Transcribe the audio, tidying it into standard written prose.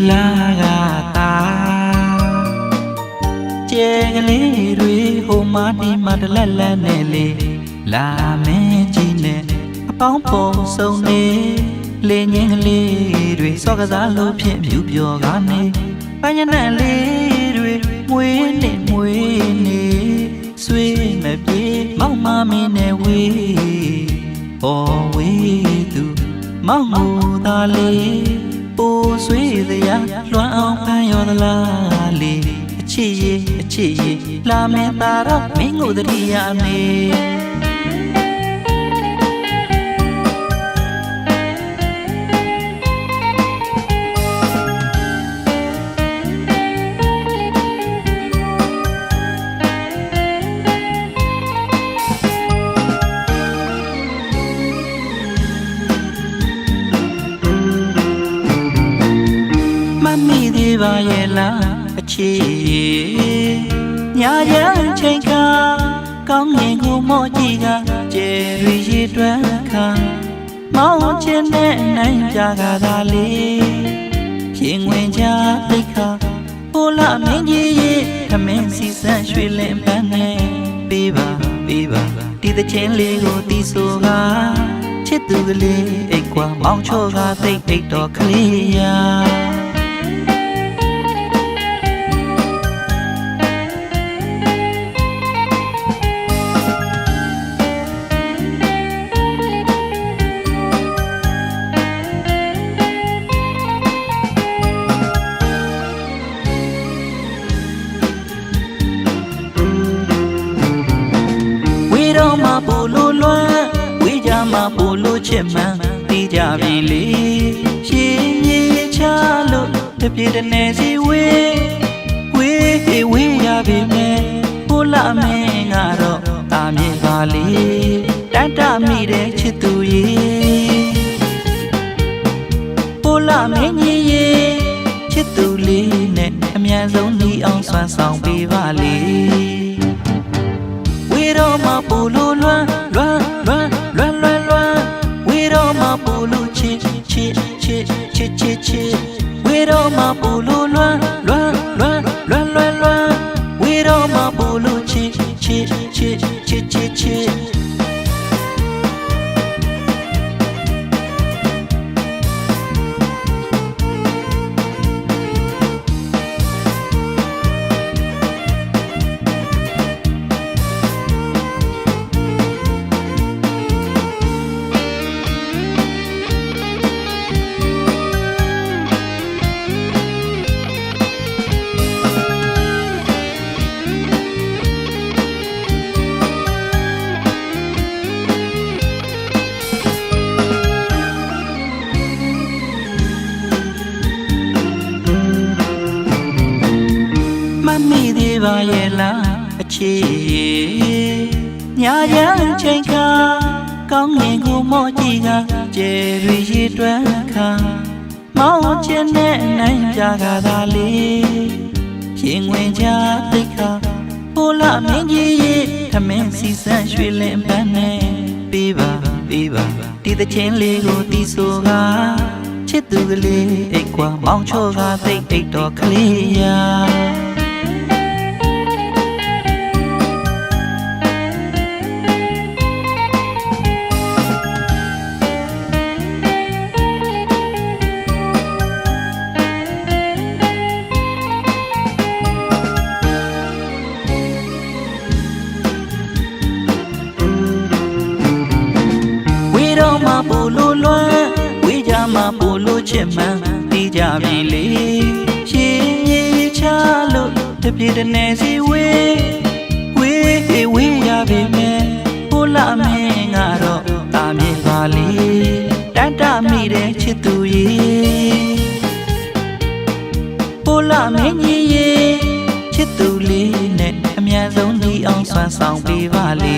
လာကတာကျဲကလေးတွေဟိုမာဒီမာတလက်လက်နဲ့လေလာမင်းကြီးနဲ့အပေါင်းပုံဆုံးနေလေငင်းကလေးတွေစောကစားလို့ဖြစ်မြူပြောကနေပန်းညနက်လေးတွေမွေးနေဆွေးမပြေမောက်မမင်းနဲ့ဝေးပေါ်ဝေးသူမောက်မူသားလေးပိုးဆွေးစရာလွမ်းအောင်ဖမ်းရောသလားလေအချစ်ရဲ့လာမင်းသားတော့မင်းကိုတတိယနေမိသေးပါရဲ့လားအချစ်ညာရန်ချိန်ခါကောင်းငင်ကိုမော့ကြည့်ကကျဲရီရည်တွန်းခါမောင်းချင်တဲ့နိုင်ကြကသာလေရင်ဝင်ကြသိခါဟိုလာမင်းကြီးရဲ့ခမင်းစီစံရွှေလင်းပန်းနဲ့ပေးပါဒီသချင်းလေးကိုတီးဆိုကချစ်သူကလေးအိတ်ကွာမောင်းချောကသိတ်တော်ကလေးရာပိုလိုလွမ်းဝေးကြမှာပိုလိုချစ်မှန်သိကြပြီလေရှင်ကြီးချလို့တပြေတနေစီဝေးရပြီမဲ့ဟိုလာမင်းကတော့တာမြေပါလေတတ်တမိတဲ့ချစ်သူရဲ့ဟိုလာမင်းကြီးရဲ့ချစ်သူလေးနဲ့အမြန်ဆုံးညီအောင်ဆွမ်းဆောင်ပေးပါလေဝေတော့မပူလို့လွမ်းဝေတော့မပူလို့ချစ်ဝေတော့မပူလို့လွမ်းဝေတော့မပူလို့ချစ်မိသေးပါရဲ့လားအချစ်ညာရန်ချိန်ခါကောင်းငင်ကိုမော့ကြည့်ကကျဲရီရည်တွန်းခါမောင်းချင်တဲ့နိုင်ကြကသာလေရင်ဝင်ကြသိခါဟိုလာမင်းကြီးရဲ့ခမင်းစီစံရွှေလင်းပန်းနဲ့ပေးပါဒီသချင်းလေးကိုတီးဆိုကချစ်သူကလေးအိတ်ကွာမောင်းချောကသိတ်တော်ကလေးရာပိုလိုလွမ်းဝေးကြမှာပိုလိုချစ်မှန်သိကြပြီလေရှင်ကြီးချလို့တပြေတနေစီဝေးရပြီမဲ့ဟိုလာမင်းကတော့တာမြေပါလေတတ်တမိတဲ့ချစ်သူရဲ့ဟိုလာမင်းကြီးရဲ့ချစ်သူလေးနဲ့အမြန်ဆုံးညီအောင်ဆွမ်းဆောင်ပေးပါလေ